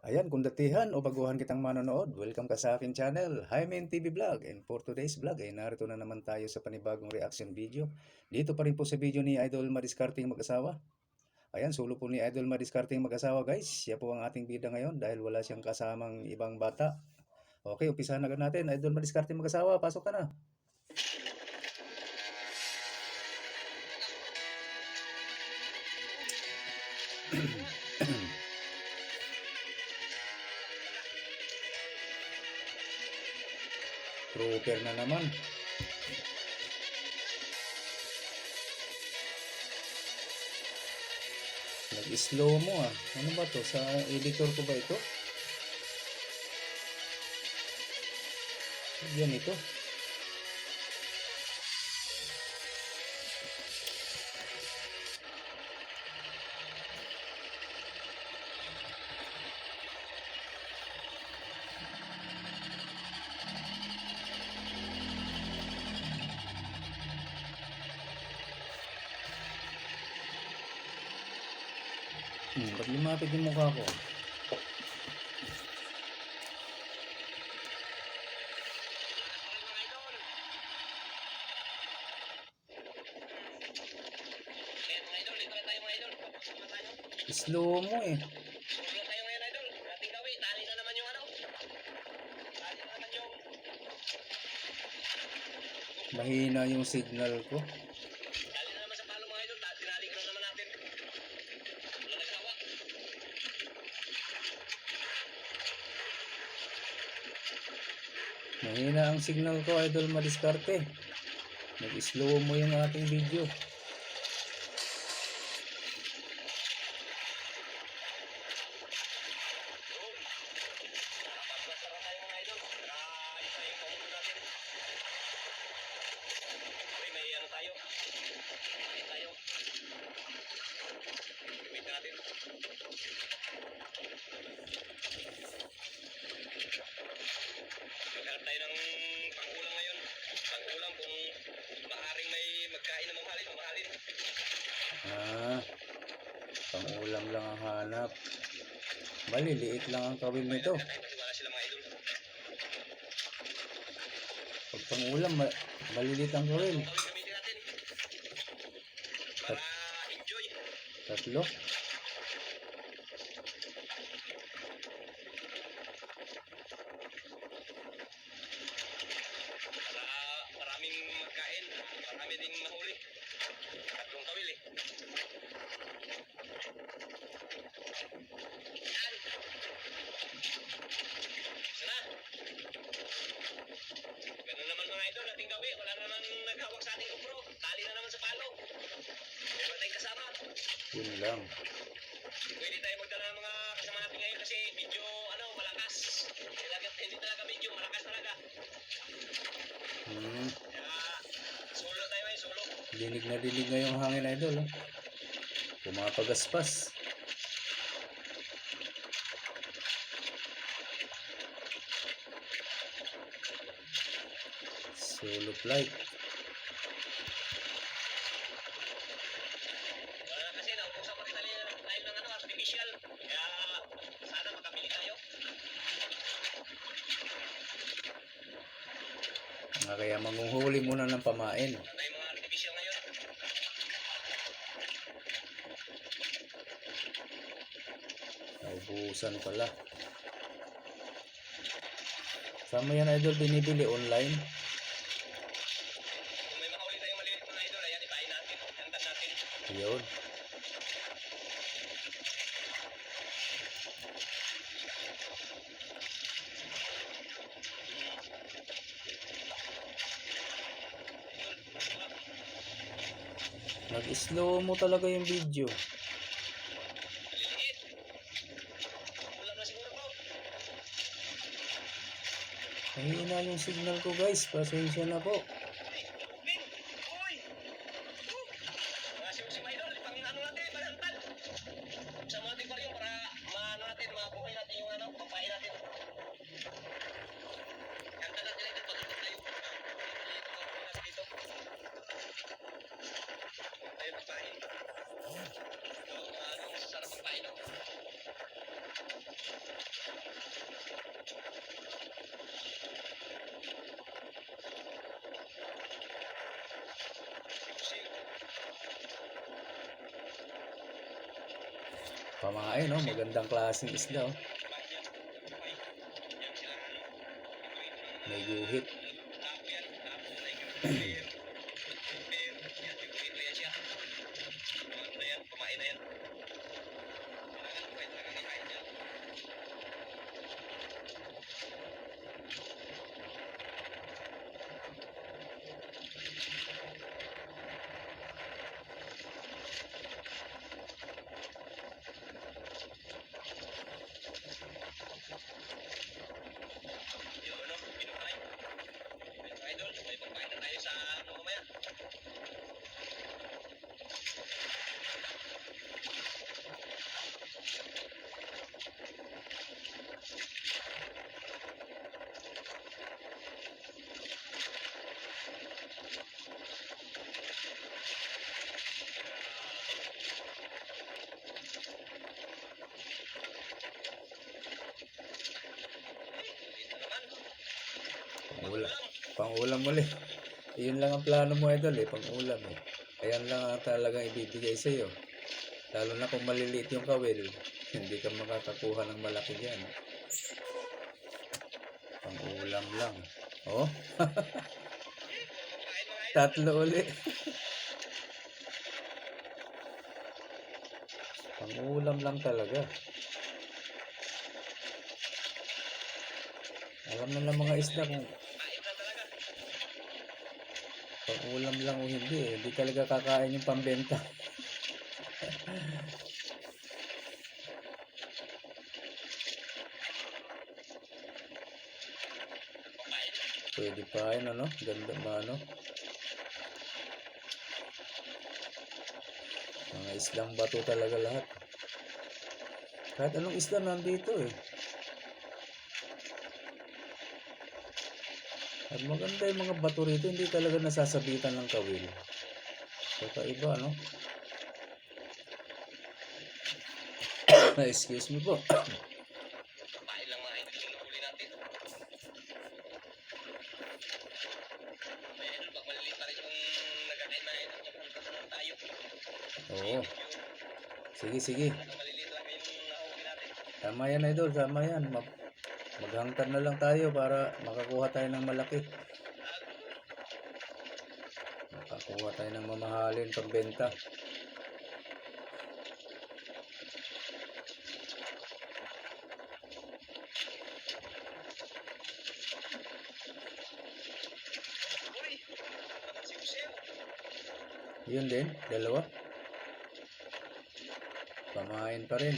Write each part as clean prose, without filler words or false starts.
Ayan, kung datihan o baguhan kitang manonood, welcome ka sa aking channel, Hymen TV Vlog. And for today's vlog, ay narito na naman tayo sa panibagong reaction video. Dito pa rin po sa video ni Idol Madiskarting Mag-asawa. Ayan, solo po ni Idol Madiskarting Mag-asawa guys. Siya po ang ating bida ngayon dahil wala siyang kasamang ibang bata. Okay, umpisahan na natin. Idol Madiskarting Mag-asawa, pasok ka na. Trooper na naman. Nag-slow mo ah. Ano ba to? Sa editor ko ba ito? Yan ito. Ba't lumapit yung mukha ko? Slow mo eh. Solo tayo ngayon, idol. Ating gawin. Tali na naman yung ano. Tali na naman yung... Mahina yung signal ko. Tali na naman sa palo mga idol. Tinali ko na naman natin. Wala nagsawa. Mahina ang signal ko, Idol Madiskarte. Nag-slow mo yung ating video. Napapasara tayo mga idol. Isa yung pamulo natin. Okay, may ano tayo. May tayo. Wait natin. Maghanap tayo ng pang-ulam ngayon. Pang-ulam kung maaaring may magkain na mamahalin. Pang-ulam lang ang hanap. Maliliit lang ang kawil nito. Wala sila mga idol. Pag pang-ulam, maliliit ang kawil. Kawin gamitin natin. Para enjoy. Tatlo. Maraming magkain, marami ding mahuli. Tatlong kawil eh. Yan. Sana. Ganun naman mga idol, ating gawi. Wala naman naghawak sa ating GoPro. Tali na naman sa palo. Wala tayong kasama. Yun lang. Pwede tayo magdala ng mga kasama natin ngayon kasi medyo malakas. Hindi talaga medyo malakas talaga. Kaya solo tayo ngayon, solo. Dinig na dinig na yung hangin, Idol. Pumapagaspas. Solo flight. Kasi naupusan pa rin tayo ng artificial. Kaya sana makabili tayo. Kaya manguhuli muna ng pamain. Wala tayong mga artificial ngayon. Naubusan pala. Sama yan, Idol, binibili online. Kung may makahuli tayong maliit mga idol, ayan, ipain natin. Yantan natin. Yun. Nag-slow mo talaga yung video. Maliliit. Ulam na siguro po. Mahina yung signal ko, guys. Pasensya na po. Ubing! Uy! Mga si idol, pang natin, panantal. Sa mga tibar yung para natin, mabuhay natin yung papain natin. Yantan natin ito, pag-ibig tayo. Dito. Tayo pagpain. Masasarap pagpain. Pamain, no? Magandang klaseng isda, oh. May guhit. Pang-ulam ulit. Yun lang ang plano mo, idol, eh. Pang-ulam, eh. Ayan lang ang talagang ibibigay sa iyo. Lalo na kung maliliit yung kawil, hindi ka makakakuha ng malaki dyan. Pang-ulam lang. Oh, tatlo ulit. Pang-ulam lang talaga. Alam na ng mga isda kung pang-ulam lang o hindi, eh. Hindi talaga kakain yung pambenta. Pwede pa yun, ano? Ganda ba, ano? Mga isdang bato talaga lahat. Kahit anong isda nandito, eh. At maganda yung mga bato rito, hindi talaga nasasabitan ng kawil. Kakaiba, ano? Excuse me po. Oo. Sige, sige. Tama yan, idol. Tama yan. Maghangkad na lang tayo para makakuha tayo ng malaki. Makakuha tayo ng mamahalin pambenta. Yun din, dalawa. Pamain pa rin.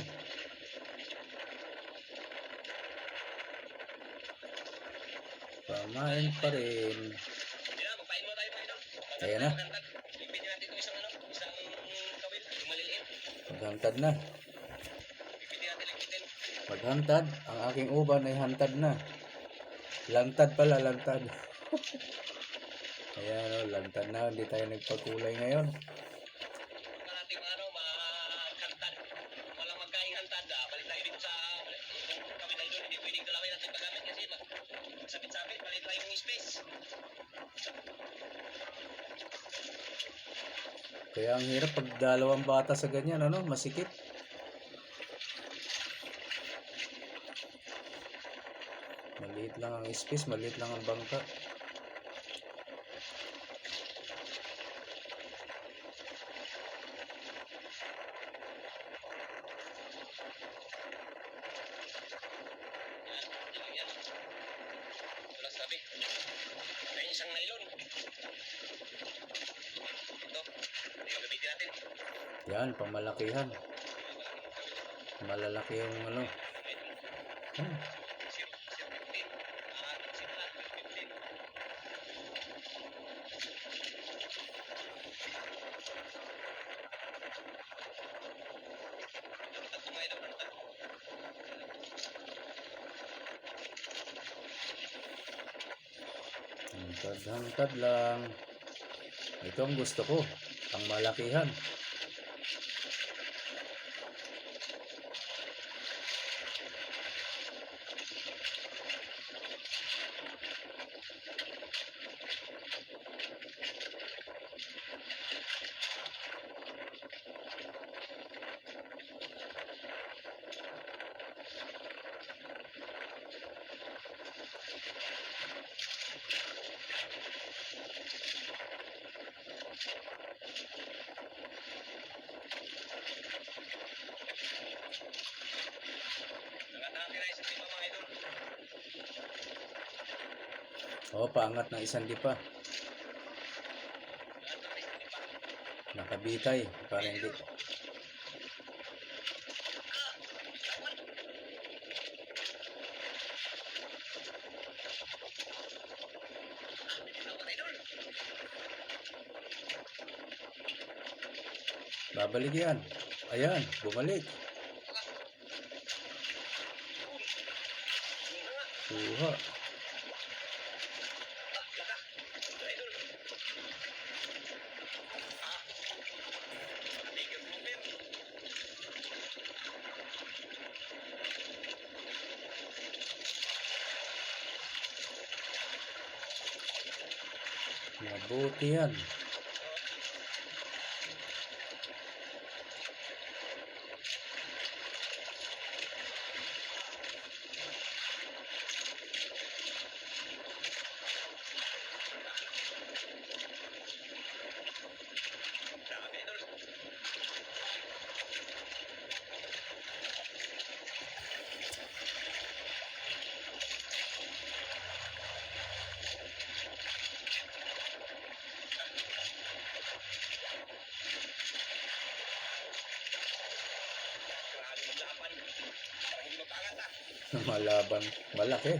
Pamain pa rin. Ayan na. Maghantad na. Maghantad. Ang aking uban ay hantad na. Lantad pala, lantad. Ayan, oh, lantad na. Hindi tayo nagpagkulay ngayon. Kaya ang hirap pag dalawang bata sa ganyan, ano, masikip. Maliit lang ang space, maliit lang ang bangka. Yan, pamalakihan. Malalaki yung ano. Hangkad lang. Ito ang gusto ko, ang malakihan. isa pa mga idol. Oh, paangat ng isang dipa. Lahat na isa pa. Nakabitay. Para hindi. Dapat idol. Babalik yan. Ayan, bumalik. Kuha. Mabuti yan. Malaban. Malaki.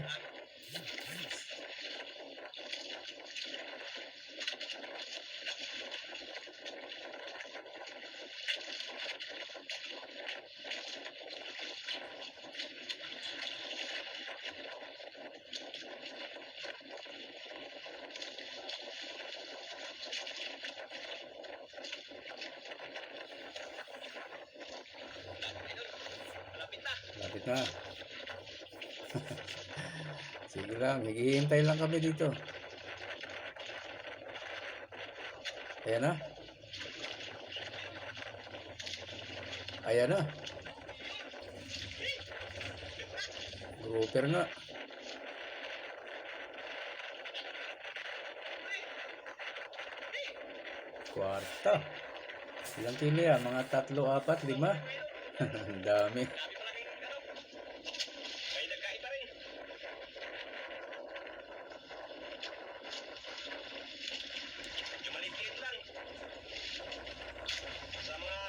Lapit na. Sige lang, naghihintay lang kami dito. Ayan na. Ayan na. Grouper nga. Kwarta. Ilang kilo yan? Mga 3, 4, 5? Ang dami. May nagkaiba rin. Yung maliit lang. Sa mga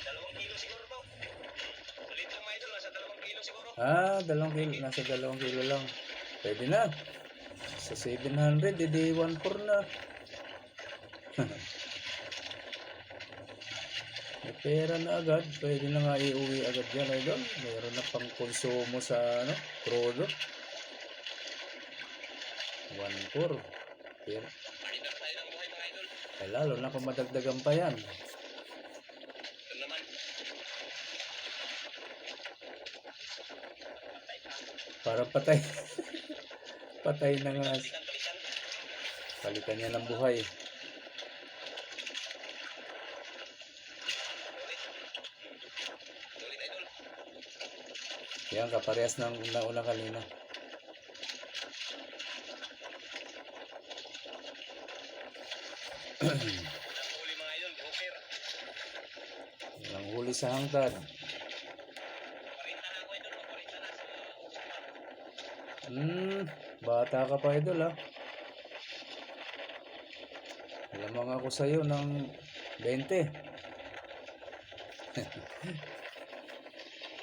2 kilo siguro to. Ulit lang mga idol, nasa 2 kilo siguro. Ah, 2 kilo. Nasa 2 kilo lang. Pwede na. Sa 700, edi 1.4 na. May pera na agad. Pwede na nga iuwi agad yan, idol. Mayroon na pang konsumo sa product. 1.4. Pero, Pakita pa tayo ng buhay mga idol. ay lalo na kung madagdagan pa yan. Ito naman. Patay pa. Para patay. Patay na nga. Palitan. Palitan niya ng buhay. Ulit idol. Yan, kaparehas ng una kanina. Unang huli mga idol, grouper. Ang huli sa hangtad. 40 na ako idol, 40 na sa usapan. Bata ka pa, idol, ha? Lamang ako sa'yo ng 20.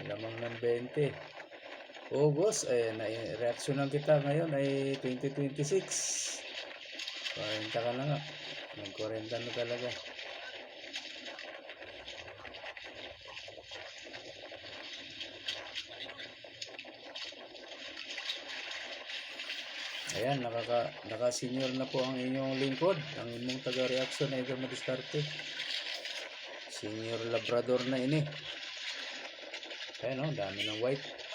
Lamang ng 20. August, reaksyonan kita ngayon ay 2026. 40 ka na nga. Nag-40 na talaga. Ayan, naka-senior na po ang inyong lingkod. Ang inyong taga-reaction na Idol Madiskarte. Senior Labrador na ini. Ayan o, dami ng white.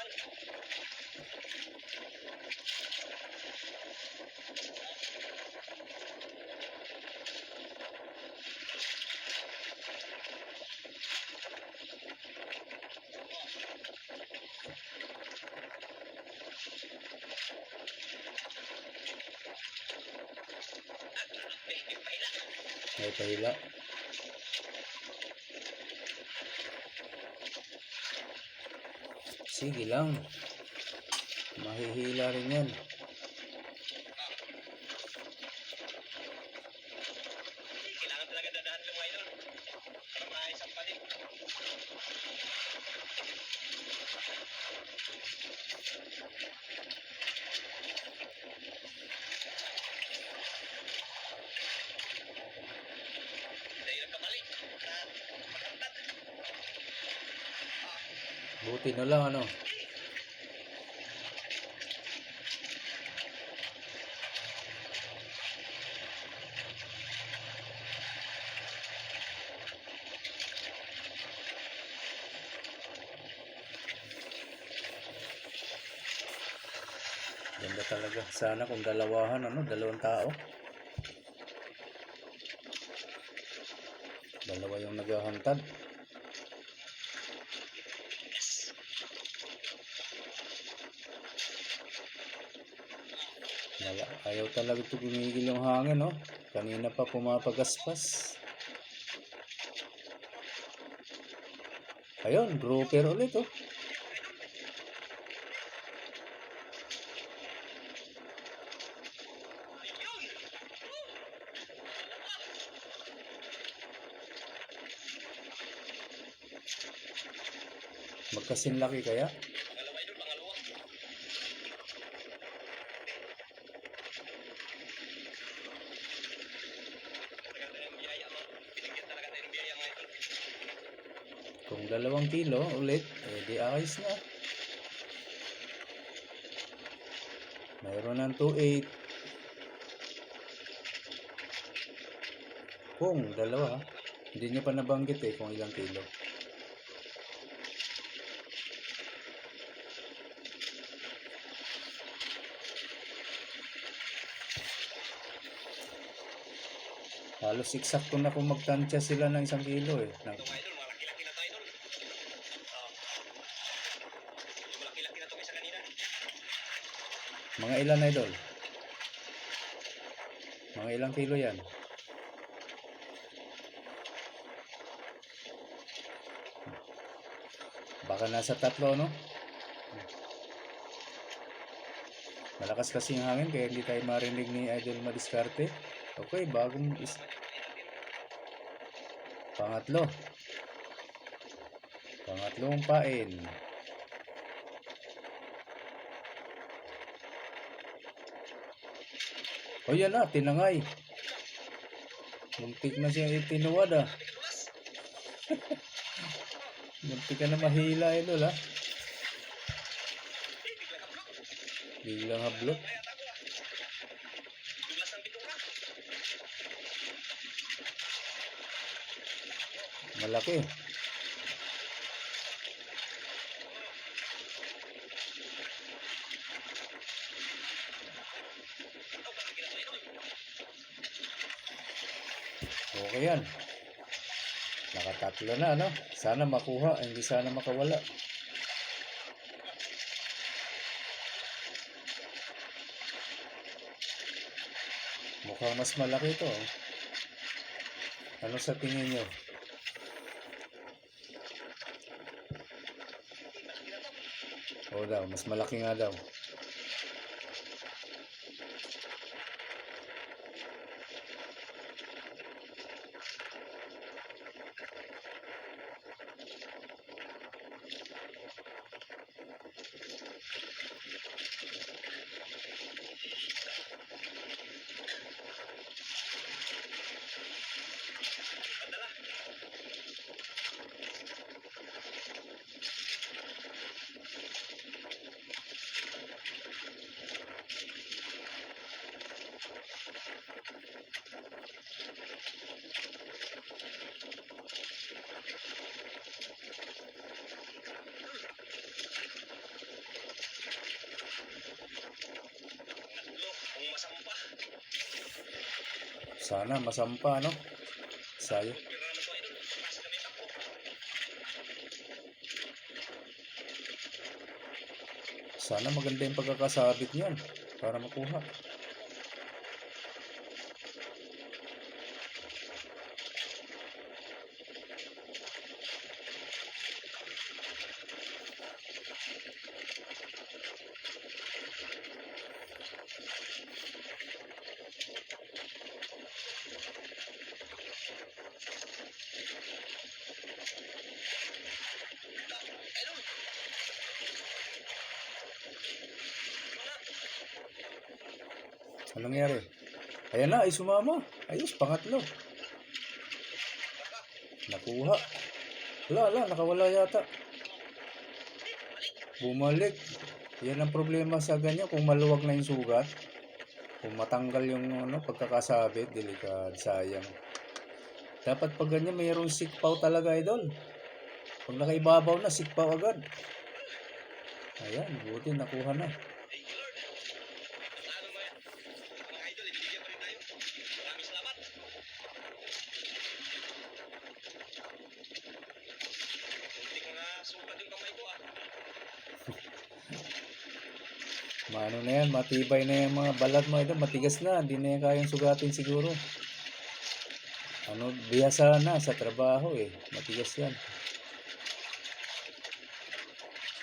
May pahila. Sige lang. Mahihila rin yan. Kailangan talaga dadahan ito mga idol. Para maayos ang panin. Dahil nagkamali. Magkantad. Buti na lang ano. Ganda talaga. Sana kung dalawahan ano, dalawang tao. Dalawa yung naghahantad. Ayaw talaga ito gumigil yung hangin, no? Kanina pa pumapagaspas. Ayun, grouper ulit, oh. Ayun! Magkasinlaki kaya? Pangalawa idol, pangalawa. Tagal tayo ng biyaya mga. Binigyan talaga tayo ng biyaya mga idol. Kung 2 kilo ulit, di ayos na. Mayroon ng 2.8. Kung dalawa, hindi niya pa nabanggit kung ilang kilo. Halos eksakto na kung magtansya sila ng 1 kilo Ito mga idol, malaki-laki na to idol. Oh. Malaki-laki na to kaysa kanina. Mga ilan idol? Mga ilang kilo yan? Baka nasa 3, no? Malakas kasi yung hangin kaya hindi tayo marinig ni Idol Madiskarte. Okay, pangatlo. Pangatlong pain. O yan na, tinangay. Muntik na siya itinuwad ah. Muntik ka na mahila idol ah. Biglang hablot. Dulas ng bitura. Malaki. Okay yan. Nakatatlo na, no? Sana makuha, hindi sana makawala. Mukhang mas malaki ito. Ano sa tingin nyo? Oo daw, mas malaki nga daw. Kung masampa. Sana masampa, no? Sayo. Pira naman to idol. Pakas kami takbo. Sana maganda yung pagkakasabit niyan para makuha. Anong nangyari? Ayan na, ay sumama. Ayos, pangatlo. Nakuha. Wala, nakawala yata. Bumalik. Yan ang problema sa ganyan. Kung maluwag na yung sugat, kung matanggal yung pagkakasabit, delikad, sayang. Dapat pag ganyan, mayroong sikpaw talaga, idol. Pag nakaibabaw na, sikpaw agad. Ayan, buti nakuha na. Thank you, Lord. Ano mga idol, ibigyan pa rin tayo. Maraming salamat. Hindi ko na sugat yung kamay ko, ah. Maano na yan, matibay na yung mga balat mo ito, matigas na, hindi na yan kayang sugatin siguro. Bihasa na sa trabaho matigas yan.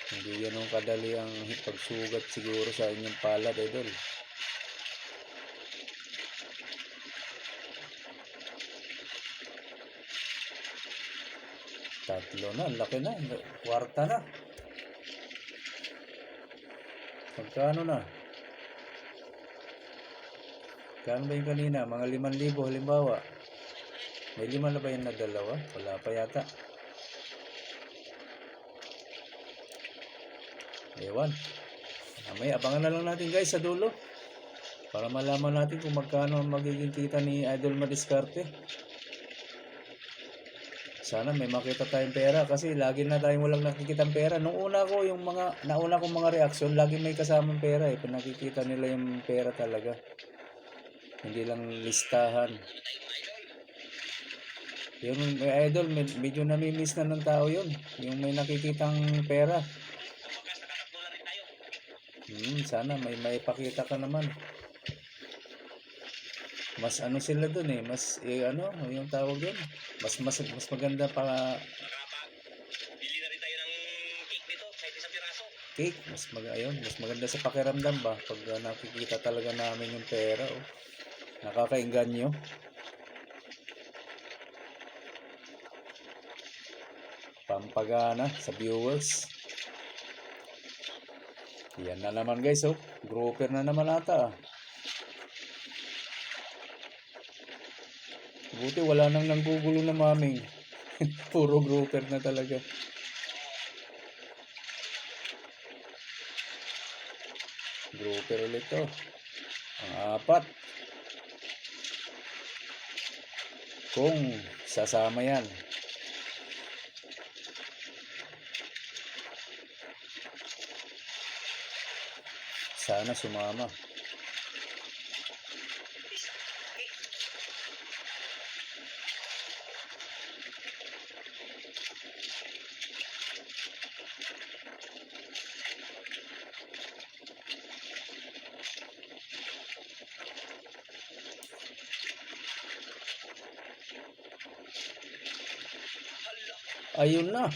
Hindi yan ang kadali ang pagsugat siguro sa inyong palad, idol. Tatlo na, laki na, kwarta na. Magkano na? Kano ba yung kanina? Mga 5,000 halimbawa. May 5 na ba yun na dalawa? Wala pa yata. Ewan. May abangan na lang natin guys sa dulo. Para malaman natin kung magkano ang magiging kita ni Idol Madiskarte. Sana may makita tayong pera kasi lagi na tayong walang nakikitang pera. Nung una ko, nauna kong mga reaksyon, lagi may kasamang pera Pinakikita nila yung pera talaga. Hindi lang listahan. Yung may idol, medyo nami-miss na ng tao yun. Yung may nakikitang pera. Wakas, nakatatlo na rin tayo. Sana may pakita ka naman. Mas sila dun mas yung tawag yun. Mas maganda pa Bili na rin tayo ng cake dito, kahit isang piraso. cake. Mas maganda sa pakiramdam ba pag nakikita talaga namin yung pera. Nakakainganyo. Pampagana sa viewers. Yan na naman guys, grouper na naman ata. Buti wala nang nanggugulo na maming. Puro grouper na talaga. Grouper ulit to. Ang 4. Kung sasama yan. Sana sumama. Ayun na.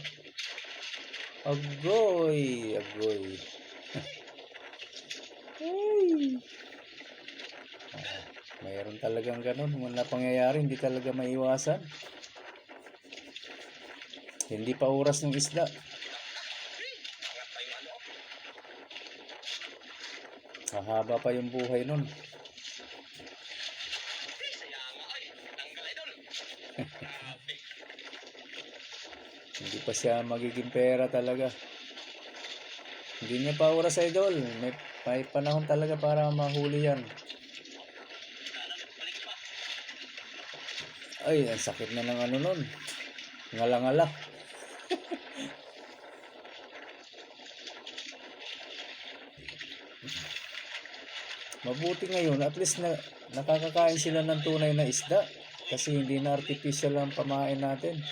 Agoy. Ay. Mayroon talagang ganun. Muna pangyayari, hindi talaga maiwasan. Hindi pa oras ng isda. Angat pa yung Mahaba pa yung buhay nun. Saya nga, ay. Tanggal, idol. Grabe. Hindi pa siya magiging pera talaga. Hindi niya pa oras, idol. May panahon talaga para mahuli yan. Balik pa. Ay, ang sakit na ng nun. Ngala-ngala. Mabuti ngayon, at least nakakakain sila ng tunay na isda. Kasi hindi na artificial ang pamain natin.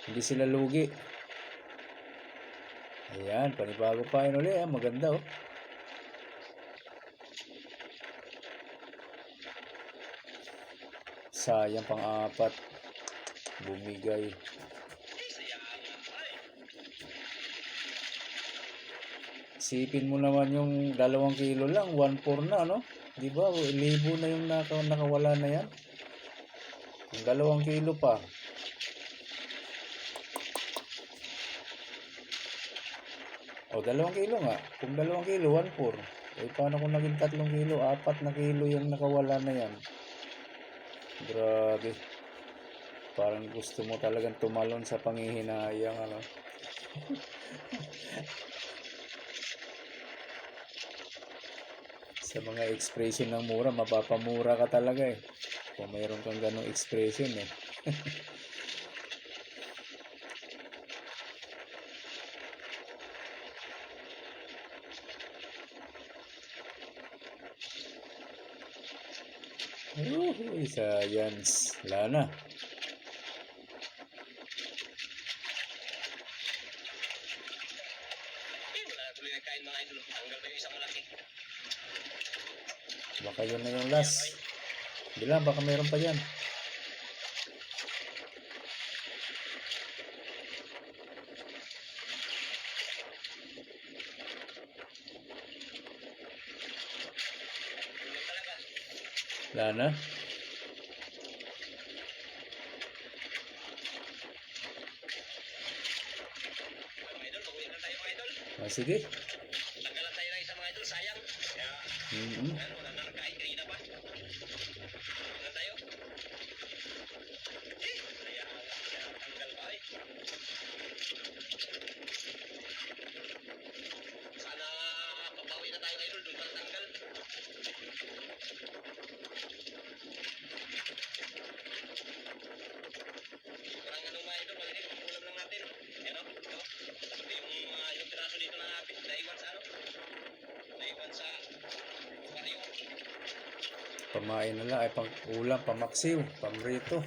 Hindi sila lugi. Ayan, panibago pa yun ulit. Maganda Sayang pang-4. Bumigay. Saya nga, ay. Sipin mo naman yung 2 kilo lang, 1.4 na, no? Di ba? 1,000 na yung nakawala na yan. Yung 2 kilo pa. O, 2 kilo nga. Kung 2 kilo, 1.4. Eh, paano kung naging 3 kilo? 4 na kilo yung nakawala na yan. Grabe. Parang gusto mo talagang tumalon sa panghihinayang, ano. Sa mga expression ng mura, mapapamura ka talaga eh. Kung mayroon kang ganong expression eh. Uy, science. Wala na. Wala na tuloy nagkain mga idol. Tanggal pa yung isang malaki. Baka yun na yung last. Bilang, baka mayroon pa yan. Tuloy talaga. Wala na. Mga idol, pag-uwi na tayo mga idol. Sige. Tanggalan tayo ng isang mga idol, sayang. Kaya, Mm-mm. ano, wala na nagkain kanina pa. Ano tayo? Kaya, tanggal pa eh. Sana papawi na tayo idol, doon pang tanggal. Parang anong mga idol, malinig, ulam lang natin. Yan o, ito. Yung piraso dito na naiwan sa ano? Naiwan sa aquarium. Pamain na lang. Ay, pang ulam, pamaksiw, pamrito.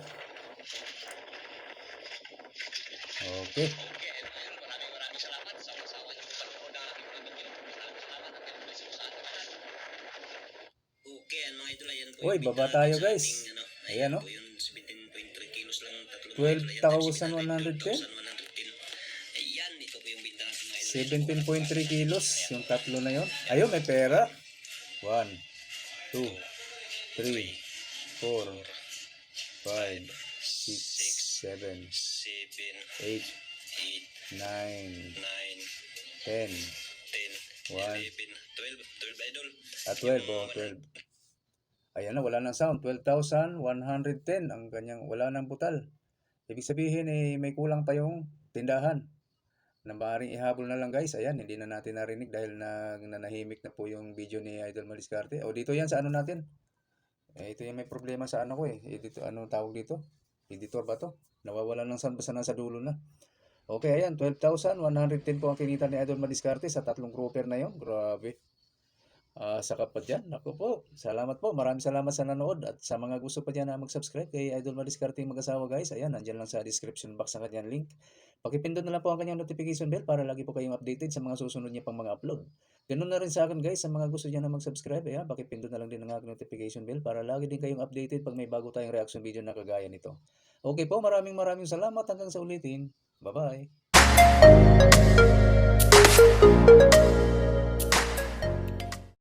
Okay. Okay, ayun mga idol, maraming salamat sa wasawa niyo po panonood ng aking mga video. Maraming salamat at God bless po sa ating lahat. Okay, ano mga idol, ayan po Uy, yung baba bita tayo, natin sa guys. ating, ano, Ayan, ayan no? po yun, 17.3 kilos lang ang tatlo mga idol. 12,110. Ayan, ito po yung binta natin mga idol. 17.3 kilos. Yung tatlo na yon. Ayun, may pera. 1, 2, 3, 4, 5, 6, 7, 7, 8, 8, 9, 9, 10. 10, 1. 11, 12 idol. At 12, oh, 12. Ayan na, wala nang sound. 12,110 ang kanyang, wala nang butal. Ibig sabihin, eh, may kulang pa yung tindahan. Na maaaring ihabol na lang guys. Ayan, hindi na natin narinig dahil nanahimik na po yung video ni Idol Maliscarte. O dito yan sa ano natin. Eh, ito yung may problema sa ano ko eh. Dito, ano tawag dito? Editor ba to? Nawawala ng sound basta nasa dulo na. Okay, ayan. 12,110 po ang kinita ni Idol Maliscarte sa 3 grouper na yon. Grabe. Saka pa dyan. Ako po. Salamat po. Maraming salamat sa nanood. At sa mga gusto pa dyan na mag-subscribe kay Idol Maliscarte mag-asawa guys. Ayan, nandyan lang sa description box ang kanyang link. Pakipindot na lang po ang kanyang notification bell para lagi po kayong updated sa mga susunod niya pang mga upload. Ganun na rin sa akin guys, sa mga gusto niya na mag-subscribe, ayan, pakipindot na lang din ang aking notification bell para lagi din kayong updated pag may bago tayong reaction video na kagaya nito. Okay po, maraming salamat hanggang sa ulitin. Bye-bye!